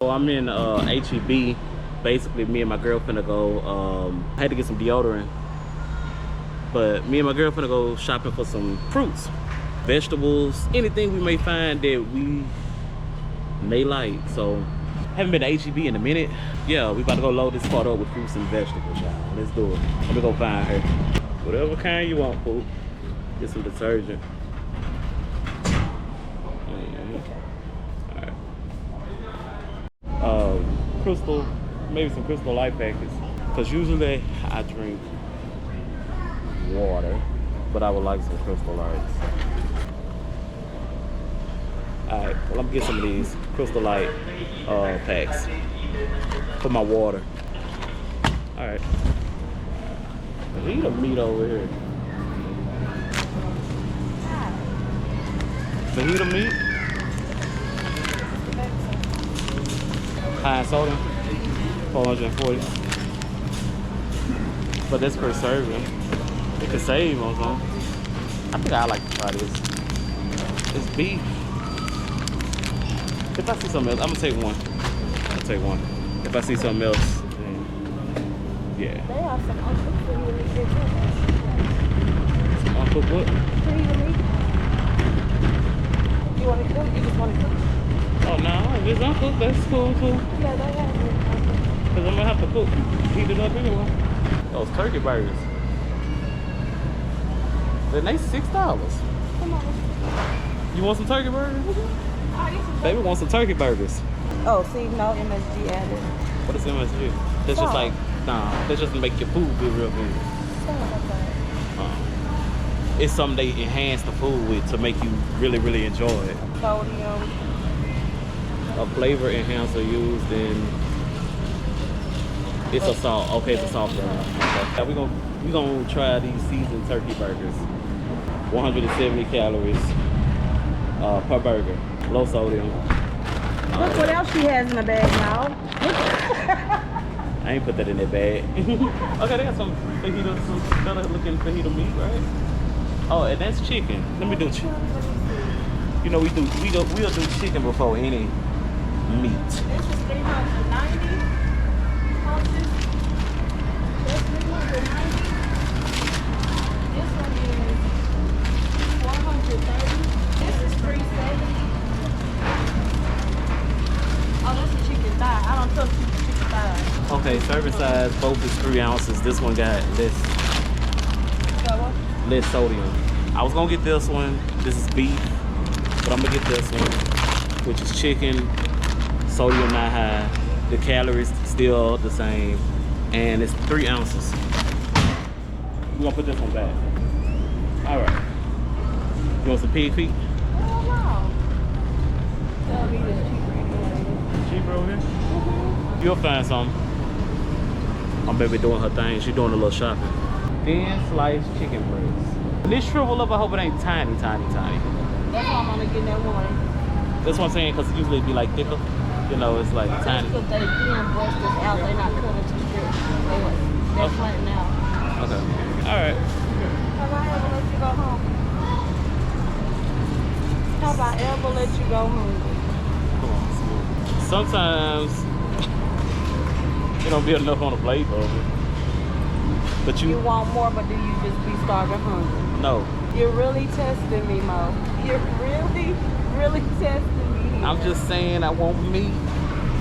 So I'm in HEB. Basically, me and my girl finna go. I had to get some deodorant, but me and my girl finna go shopping for some fruits, vegetables, anything we may find that we may like. So haven't been to HEB in a minute. Yeah, we about to go load this part up with fruits and vegetables, y'all. Let's do it. Let me go find her. Whatever kind you want, food. Get some detergent. Alright. Crystal, maybe some Crystal Light packets. Cause usually I drink water, but I would like some Crystal Lights. Alright, well I'm gonna get some of these Crystal Light packs for my water. Alright. Fajita meat over here. Fajita meat? High in sodium? 440. But that's per serving. It could save on some. I think I like to try this. It's beef. If I see something else, I'm gonna take one. I'll take one. If I see something else, then yeah. They have some uncooked fajita meat. Some uncooked what? Fajita meat. You want to cook? You just want to cook? Oh no, if it's uncooked, that's cool too. Yeah, they have it. Cause I'm gonna have to cook, heat it up anyway. Those turkey burgers. Then they $6. Come on. You want some turkey burgers? Mm-hmm. Baby want some turkey burgers. Oh, see, no MSG added. What is MSG? That's just like, nah, that's just to make your food be real good. It's something they enhance the food with to make you really, really enjoy it. Sodium. A flavor enhancer used in, it's a salt. Okay, it's a salt burn. Okay. We gonna try these seasoned turkey burgers. 170 calories per burger. Low sodium. Look what else she has in the bag now. I ain't put that in that bag. Okay, they got some fajita, some better looking fajita meat, right? Oh, and that's chicken. Let me do chicken. You know we'll do chicken before any meat. This was 390. How's this? That's 390. This one is 130. This is 370. Oh, that's a chicken thigh. I don't trust chicken thigh. Okay, serving size, both is 3 ounces. This one got less sodium. I was gonna get this one. This is beef, but I'm gonna get this one, which is chicken. Sodium not high. The calories still the same, and it's 3 ounces. We're gonna put this one back. All right. You want some pig feet? Oh no. Tell me this cheaper anyway. Cheaper over here? Mm-hmm. You'll find some. My baby doing her thing. She doing a little shopping. Thin sliced chicken breasts. And this shrivel up, I hope it ain't tiny, tiny, tiny. That's why I'm only getting that one. That's what I'm saying, because usually it'd be like thicker. You know, it's like tiny. Because they thin breast is out, they're not cutting too thick. They're flattening out. Okay. Alright. Have I ever let you go home? Have I ever let you go home? Come on. Sometimes it don't be enough on the plate, baby. But You want more, but do you just be starving hungry? No. You're really testing me, Mo. You're really, really testing me here. I'm just saying I want meat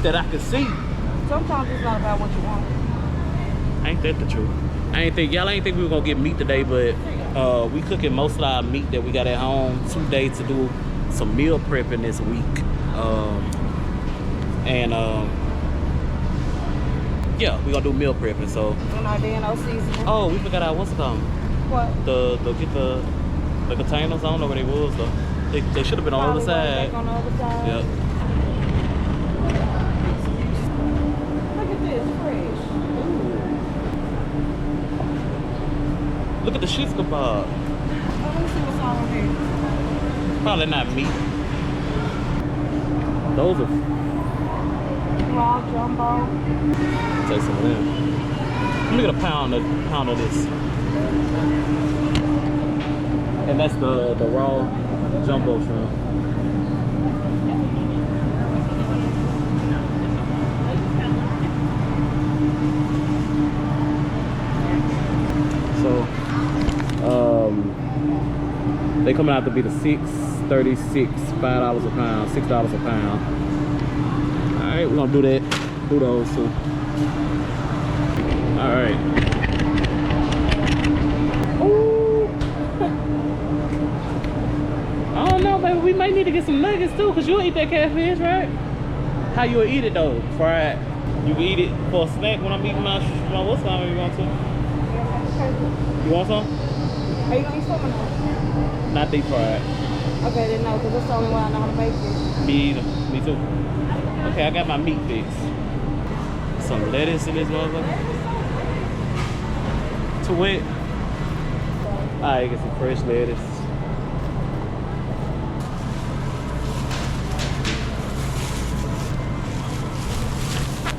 that I can see. Sometimes it's not about what you want. Ain't that the truth? Y'all ain't think we were gonna get meat today, but we cooking most of our meat that we got at home today to do some meal prepping this week. Yeah, we gonna do meal prepping. So. And our D&O seasoning. Oh, we forgot our what's it called? What? Get the containers. I don't know where they was though. They should have been on the other side. On the other side. Yep. Look at this, fresh. Ooh. Look at the shish kebab. Oh, let me see what's all on here. Probably not meat. Those are. Raw jumbo. Take some of them. Let me get a pound of this. And that's the raw jumbo shrimp. They coming out to be the $6.36, $5 a pound, $6 a pound. All right, we're gonna do that. Do those too. All right. Ooh. I don't know, baby. We might need to get some nuggets too, cause you'll eat that catfish, right? How you'll eat it though? Fried. You can eat it for a snack when I'm eating my what's on if you want to. You want some? Are you gonna eat some or not? Not deep fried. Okay, then no, because that's the only one I know how to make it. Me either. Me too. Okay, I got my meat fix. Some lettuce in this motherfucker. Too wet. Alright, get some fresh lettuce.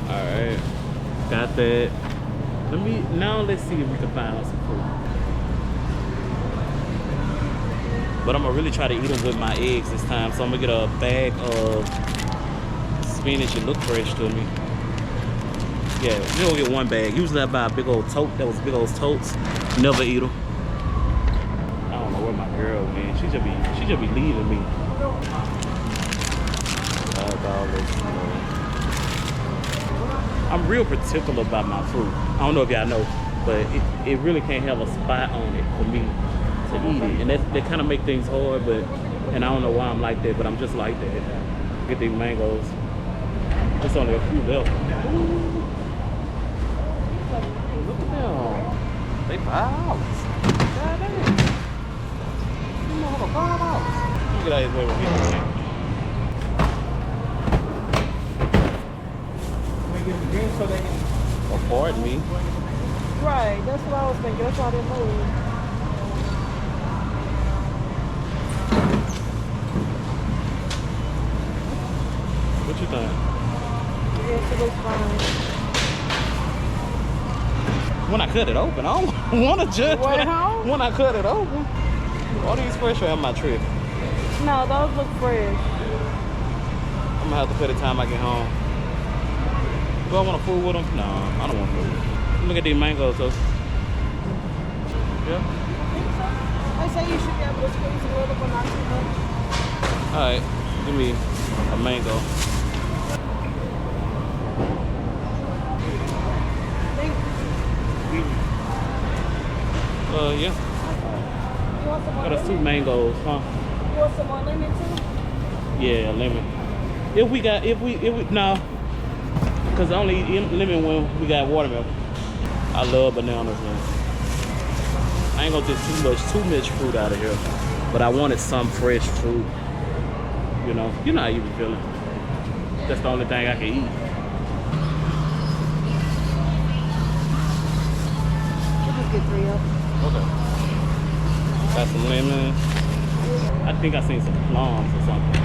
Alright. Got that. Let's see if we can find out some fruit. But I'm gonna really try to eat them with my eggs this time. So I'm gonna get a bag of spinach. It look fresh to me. Yeah, we're gonna get one bag. Usually I buy a big old tote. That was big old totes. Never eat them. I don't know where my girl, man. She just be leaving me. I'm real particular about my fruit. I don't know if y'all know, but it really can't have a spot on it for me to eat it. And that kind of make things hard, and I don't know why I'm like that, but I'm just like that. Get these mangoes. There's only a few left. Ooh. Look at them. They $5. God damn. You know how $5. Look at that way with me. Oh, pardon me. Right, that's what I was thinking. That's why I didn't move. What you think? Yes, it looks fine. When I cut it open, I don't want to judge. When I cut it open. All these fresh are on my trip. No, those look fresh. I'm gonna have to cut it time I get home. Do I want to food with them? No, I don't want food. Look at these mangoes though. Yeah? I think so. They say you should be able to squeeze a little, but not too much. Alright, give me a mango. Yeah. You want some more Got us 2 lemon? mangoes, huh? You want some more lemon too? Yeah, lemon. If we no. Because I only eat lemon when we got watermelon. I love bananas, man. I ain't gonna get too much fruit out of here. But I wanted some fresh fruit. You know how you be feeling. That's the only thing I can eat. We'll just get 3 of them. Okay. Got some lemon. I think I seen some plums or something.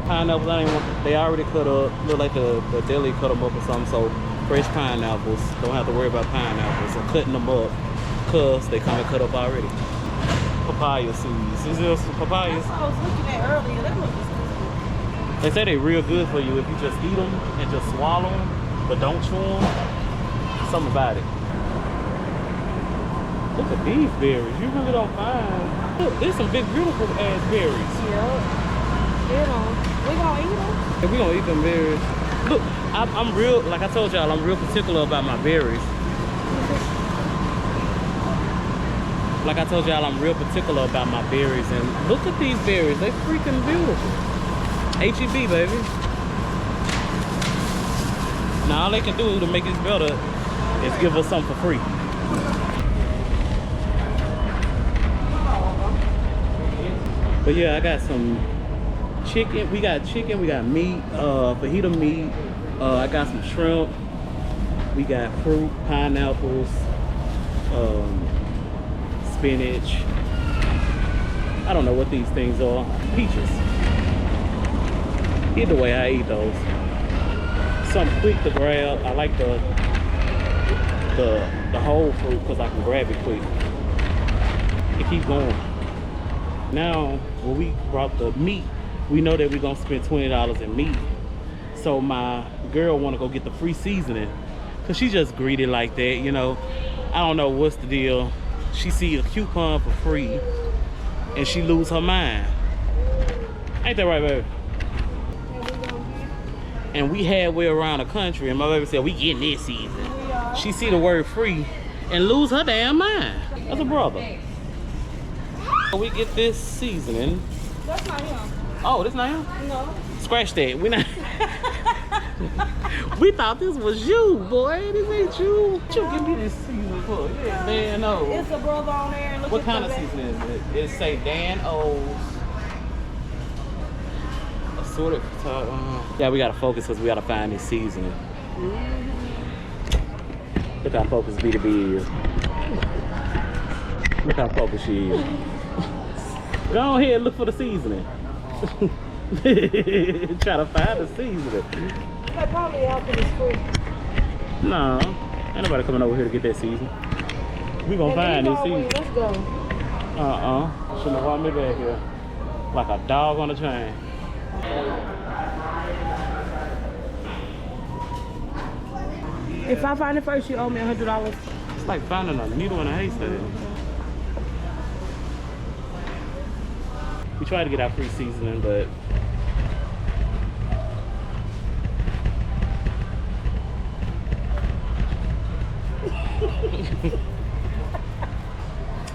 Pineapples, I ain't want. They already cut up. Look like the deli cut them up or something. So fresh pineapples. Don't have to worry about pineapples or cutting them up, cause they come and cut up already. Papaya seeds. Is there some papayas? That's what I was looking at earlier. That looks disgusting. They say they're real good for you if you just eat them and just swallow them, but don't chew them. Something about it. Look at these berries. You really don't find. Look, there's some big, beautiful ass berries. Yeah. You know, we gonna eat them. Yeah, we gonna eat them berries. Look, I'm real, like I told y'all, I'm real particular about my berries. Like I told y'all, I'm real particular about my berries. And look at these berries. They freaking beautiful. HEB, baby. Now all they can do to make this better is give us something for free. But yeah, I got some chicken. We got chicken, we got meat, fajita meat. I got some shrimp. We got fruit, pineapples, spinach. I don't know what these things are. Peaches. Either way, I eat those. Something quick to grab. I like the the whole fruit because I can grab it quick. It keeps going. Now, when we brought the meat, we know that we're gonna spend $20 in meat. So my girl wanna go get the free seasoning because she just greedy like that, you know. I don't know what's the deal. She see a coupon for free and she lose her mind. Ain't that right, baby? And we halfway around the country and my baby said, we getting this season. She see the word free and lose her damn mind. That's a brother. So we get this seasoning. That's not him. Oh, this not him? No. Scratch that. We not. We thought this was you, boy. This ain't you. What you give me this seasoning for? Yeah, man, no. It's a brother on there. And look What at kind the of seasoning is it? It say Dan O's. Assorted. Yeah, we gotta focus because we gotta find this seasoning. Look how focused B2B is. Look how focused she is. Go ahead and look for the seasoning. Try to find the seasoning. They probably out for this free. No, ain't nobody coming over here to get that seasoning. We gonna find this seasoning. Let's go. Shouldn't have brought me back here. Like a dog on a chain. If I find it first, you owe me $100. It's like finding a needle in a haystack. We tried to get our free seasoning, but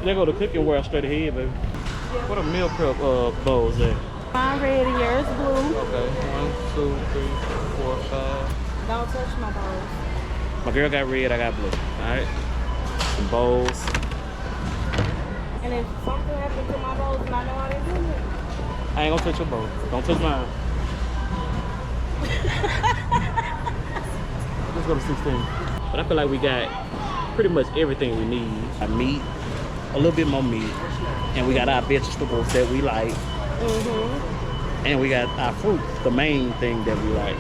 there go the cooking ware straight ahead, baby. Yeah. What a meal prep bowls there? Mine red and yours blue. Okay, 1, 2, 3, 4, 5. Don't touch my bowls. My girl got red, I got blue. Alright. Some bowls. And if something happens to my bowls and I know how they do it. I ain't gonna touch your bowl. Don't touch mine. Let's go to 16. But I feel like we got pretty much everything we need. Our meat, a little bit more meat, and we got our vegetables that we like. And we got our fruit, the main thing that we like.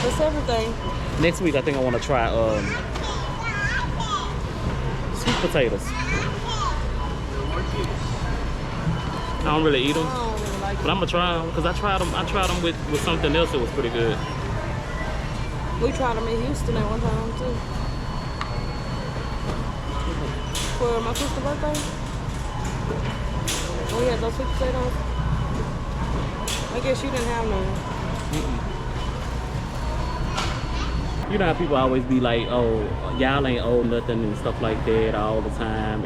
That's everything. Next week, I think I want to try sweet potatoes. I don't really eat them, but I'm gonna try them because I tried them with something else that was pretty good. We tried them in Houston at one time too. For my sister's birthday. We had those sweet potatoes. I guess you didn't have none. You know how people always be like, oh, y'all ain't owe nothing and stuff like that all the time.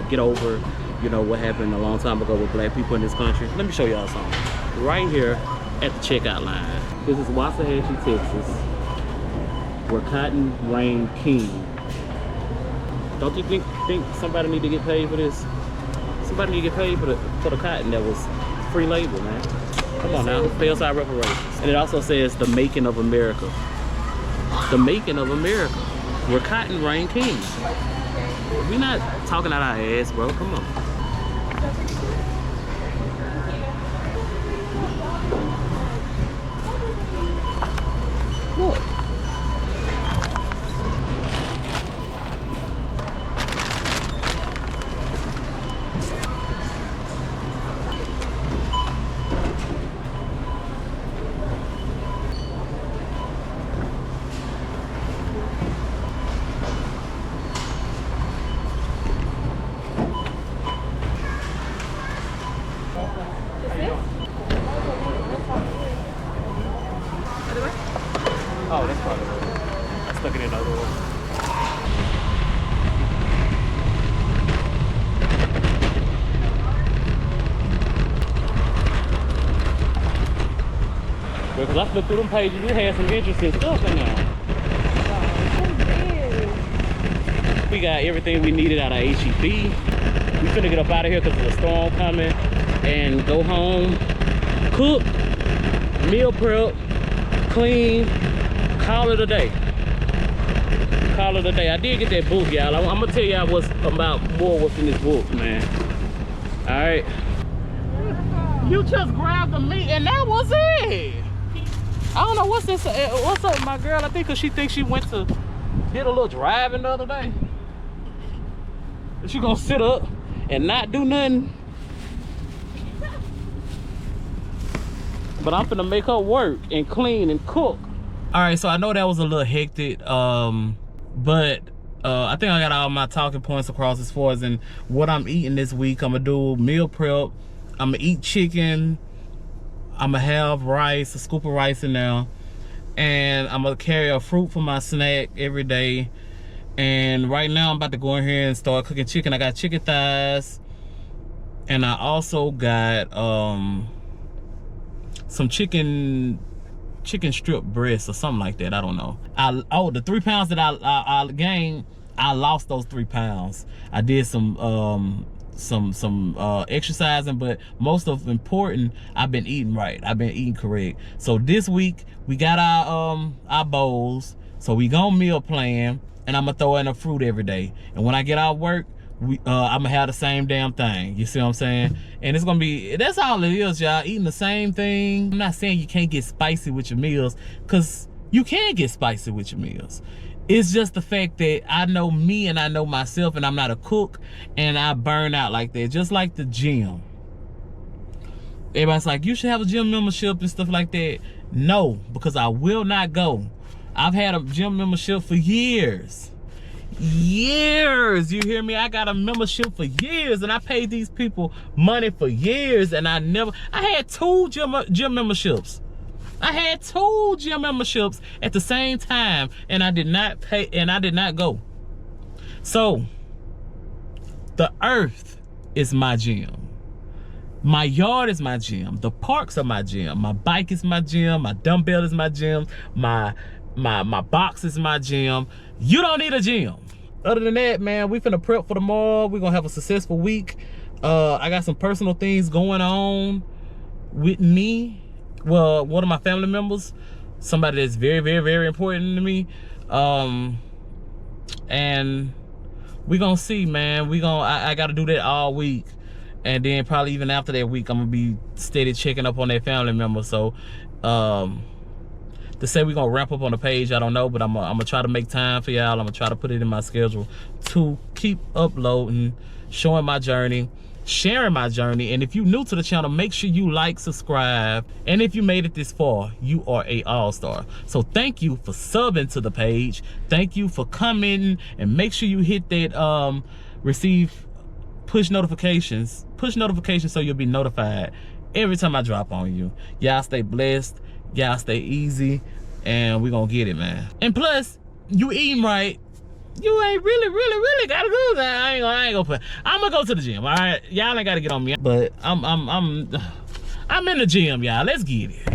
Get over, you know, what happened a long time ago with black people in this country. Let me show y'all something. Right here at the checkout line. This is Waxahachie, Texas, where cotton reigned king. Don't you think somebody need to get paid for this? Somebody need to get paid for the cotton that was free labor, man. Come on now, pay us our reparations. And it also says the making of America. The making of America, where cotton reigned king. We not talking out our ass, bro. Come on. Look. Oh, that's probably good. I stuck it in the other one. Because I flipped through them pages, it had some interesting stuff in there. We got everything we needed out of HEB. We finna get up out of here because there's a storm coming and go home, cook, meal prep, clean, call it a day. Call it a day. I did get that book, y'all. I'm gonna tell y'all what's in this book, man. All right. You just grabbed the meat and that was it. I don't know what's this. What's up with my girl? I think cause she thinks she went to did a little driving the other day. She gonna sit up and not do nothing. But I'm finna make her work and clean and cook. All right, so I know that was a little hectic, but I think I got all my talking points across as far as in what I'm eating this week. I'm gonna do meal prep. I'm gonna eat chicken. I'm gonna have rice, a scoop of rice in there. And I'm gonna carry a fruit for my snack every day. And right now I'm about to go in here and start cooking chicken. I got chicken thighs. And I also got some chicken strip breasts or something like that. I don't know. The 3 pounds that I gained, I lost those 3 pounds. I did some exercising, but most of important, I've been eating right. I've been eating correct. So this week we got our bowls. So we gonna meal plan, and I'm gonna throw in a fruit every day. And when I get out of work, I'm gonna have the same damn thing. You see what I'm saying? And it's gonna be, that's all it is, y'all. Eating the same thing. I'm not saying you can't get spicy with your meals, because you can get spicy with your meals. It's just the fact that I know me and I know myself, and I'm not a cook, and I burn out like that. Just like the gym. Everybody's like, you should have a gym membership and stuff like that. No, because I will not go. I've had a gym membership for years. Years, you hear me? I got a membership for years, and I paid these people money for years, and I had 2 gym memberships. I had 2 gym memberships at the same time, and I did not pay, and I did not go. So the earth is my gym. My yard is my gym. The parks are my gym. My bike is my gym. My dumbbell is my gym. My box is my gym. You don't need a gym. Other than that, man, we finna prep for tomorrow. We're gonna have a successful week. I got some personal things going on with me. Well, one of my family members, somebody that's very, very, very important to me. And we gonna see, man. I gotta do that all week. And then probably even after that week, I'm gonna be steady checking up on that family member. So, to say we're gonna wrap up on the page, I don't know, but I'm gonna try to make time for y'all. I'm gonna try to put it in my schedule to keep uploading, showing my journey, sharing my journey. And if you're new to the channel, make sure you like, subscribe. And if you made it this far, you are a all-star. So thank you for subbing to the page. Thank you for commenting, and make sure you hit that receive push notifications so you'll be notified every time I drop on you. Y'all stay blessed. Y'all stay easy, and we gonna get it, man. And plus, you eating right, you ain't really gotta do that. I ain't gonna put. I'm gonna go to the gym, all right? Y'all ain't gotta get on me, but I'm in the gym, y'all. Let's get it.